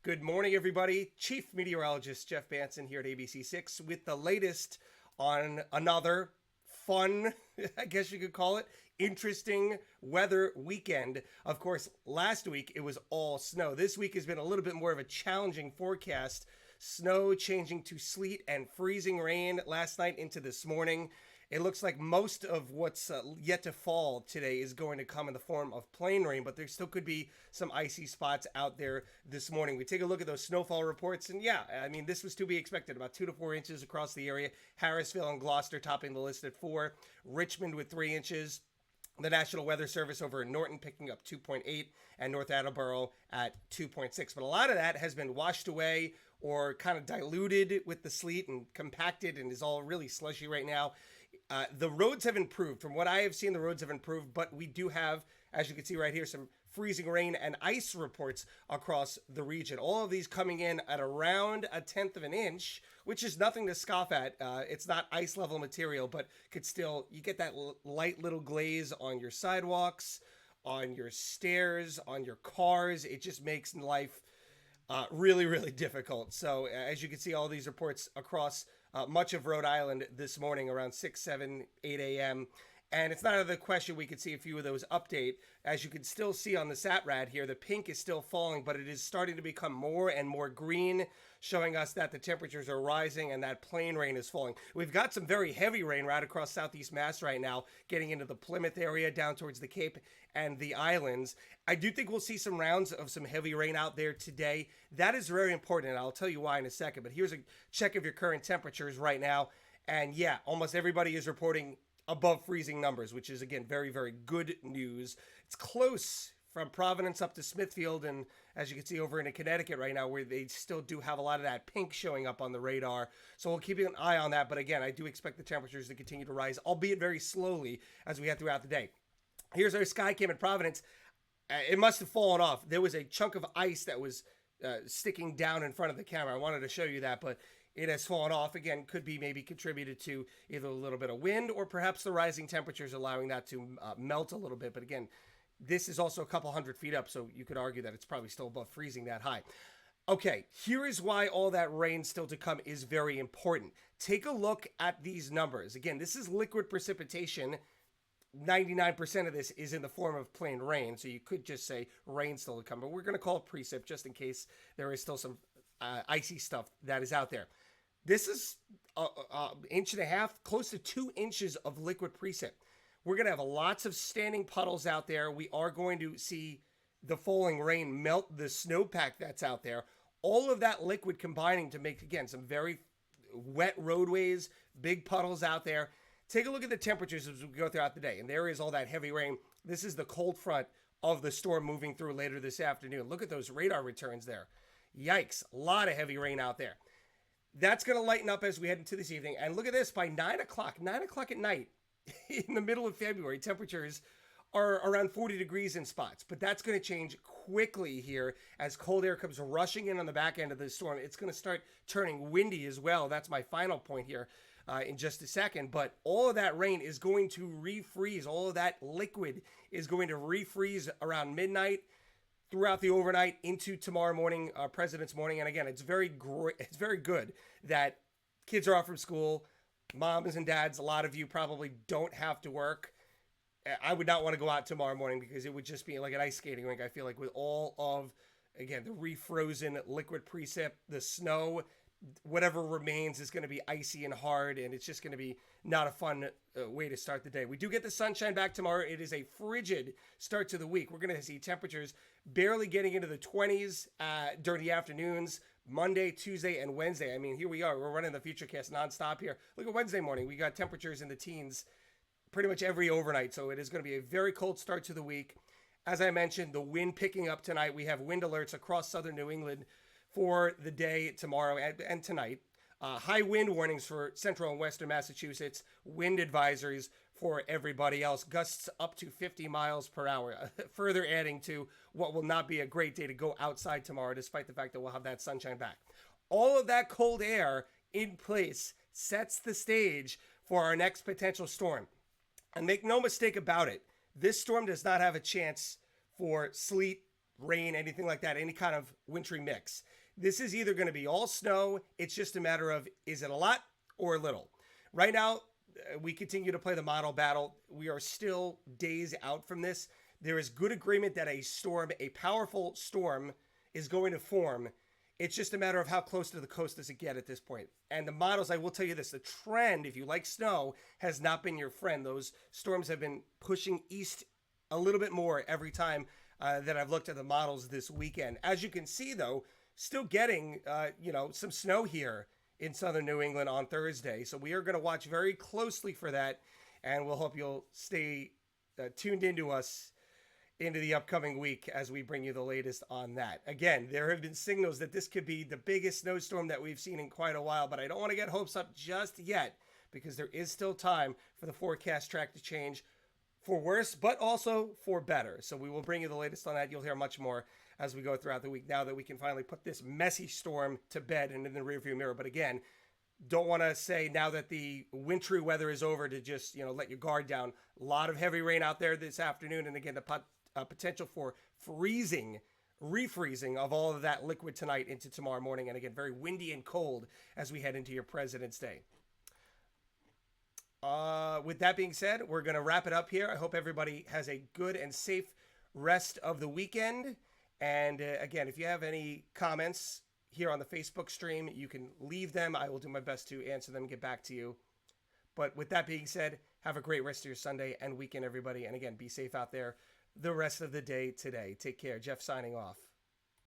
Good morning, everybody. Chief Meteorologist Geoff Banson here at ABC6 with the latest on another fun, I guess you could call it, interesting weather weekend. Of course, last week it was all snow. This week has been a little bit more of a challenging forecast. Snow changing to sleet and freezing rain last night into this morning. It looks like most of what's yet to fall today is going to come in the form of plain rain, but there still could be some icy spots out there this morning. We take a look at those snowfall reports, and yeah, I mean, this was to be expected. About 2 to 4 inches across the area. Harrisville and Gloucester topping the list at 4. Richmond with 3 inches. The National Weather Service over in Norton picking up 2.8 and North Attleboro at 2.6. But a lot of that has been washed away or kind of diluted with the sleet and compacted and is all really slushy right now. The roads have improved. From what I have seen, the roads have improved, but we do have, as you can see right here, some freezing rain and ice reports across the region. All of these coming in at around 1/10 of an inch, which is nothing to scoff at. It's not ice level material, but could still, you get that light little glaze on your sidewalks, on your stairs, on your cars. It just makes life really, really difficult. So as you can see, all these reports across much of Rhode Island this morning around 6, 7, 8 a.m. And it's not out of the question we could see a few of those update. As you can still see on the SatRad here, the pink is still falling, but it is starting to become more and more green, showing us that the temperatures are rising and that plain rain is falling. We've got some very heavy rain right across southeast Mass right now, getting into the Plymouth area, down towards the Cape and the islands. I do think we'll see some rounds of some heavy rain out there today. That is very important, and I'll tell you why in a second. But here's a check of your current temperatures right now. And yeah, almost everybody is reporting above freezing numbers, which is, again, very, very good news. It's close from Providence up to Smithfield, and as you can see over in Connecticut right now, where they still do have a lot of that pink showing up on the radar. So we'll keep an eye on that. But again, I do expect the temperatures to continue to rise, albeit very slowly as we head throughout the day. Here's our sky cam at Providence. It must have fallen off. There was a chunk of ice that was sticking down in front of the camera. I wanted to show you that, but it has fallen off. Again, could be maybe contributed to either a little bit of wind or perhaps the rising temperatures allowing that to melt a little bit. But again, this is also a couple hundred feet up, so you could argue that it's probably still above freezing that high. Okay, here is why all that rain still to come is very important. Take a look at these numbers. Again, this is liquid precipitation. 99% of this is in the form of plain rain, so you could just say rain still to come, but we're going to call it precip just in case there is still some icy stuff that is out there. This is an inch and a half, close to 2 inches of liquid precip. We're going to have lots of standing puddles out there. We are going to see the falling rain melt the snowpack that's out there. All of that liquid combining to make, again, some very wet roadways, big puddles out there. Take a look at the temperatures as we go throughout the day. And there is all that heavy rain. This is the cold front of the storm moving through later this afternoon. Look at those radar returns there. Yikes, a lot of heavy rain out there. That's going to lighten up as we head into this evening. And look at this, by 9 o'clock at night, in the middle of February, temperatures are around 40 degrees in spots. But that's going to change quickly here as cold air comes rushing in on the back end of the storm. It's going to start turning windy as well. That's my final point here in just a second. But all of that rain is going to refreeze. All of that liquid is going to refreeze around midnight, throughout the overnight into tomorrow morning, President's morning. And again, it's very good that kids are off from school. Moms and dads, a lot of you probably don't have to work. I would not want to go out tomorrow morning because it would just be like an ice skating rink. I feel like with all of, again, the refrozen liquid precip, the snow, whatever remains is going to be icy and hard, and it's just going to be not a fun way to start the day. We do get the sunshine back tomorrow. It is a frigid start to the week. We're going to see temperatures barely getting into the 20s during the afternoons, Monday, Tuesday, and Wednesday. I mean, here we are. We're running the Futurecast nonstop here. Look at Wednesday morning. We got temperatures in the teens pretty much every overnight, so it is going to be a very cold start to the week. As I mentioned, the wind picking up tonight. We have wind alerts across southern New England for the day tomorrow and tonight. High wind warnings for central and western Massachusetts. Wind advisories for everybody else. Gusts up to 50 miles per hour. Further adding to what will not be a great day to go outside tomorrow, despite the fact that we'll have that sunshine back. All of that cold air in place sets the stage for our next potential storm. And make no mistake about it, this storm does not have a chance for sleet, rain, anything like that, any kind of wintry mix. This is either going to be all snow. It's just a matter of, is it a lot or a little? Right now, we continue to play the model battle. We are still days out from this. There is good agreement that a storm, a powerful storm, is going to form. It's just a matter of how close to the coast does it get at this point. And the models, I will tell you this, the trend, if you like snow, has not been your friend. Those storms have been pushing east a little bit more every time that I've looked at the models this weekend. As you can see, though, still getting, some snow here in southern New England on Thursday. So we are going to watch very closely for that, and we'll hope you'll stay tuned into us into the upcoming week as we bring you the latest on that. Again, there have been signals that this could be the biggest snowstorm that we've seen in quite a while, but I don't want to get hopes up just yet because there is still time for the forecast track to change for worse, but also for better. So we will bring you the latest on that. You'll hear much more as we go throughout the week now that we can finally put this messy storm to bed and in the rearview mirror. But again, don't want to say now that the wintry weather is over to just, let your guard down. A lot of heavy rain out there this afternoon. And again, the potential for refreezing of all of that liquid tonight into tomorrow morning. And again, very windy and cold as we head into your President's Day. With that being said, we're going to wrap it up here. I hope everybody has a good and safe rest of the weekend. And again, if you have any comments here on the Facebook stream, you can leave them. I will do my best to answer them and get back to you. But with that being said, have a great rest of your Sunday and weekend, everybody. And again, be safe out there the rest of the day today. Take care. Geoff signing off.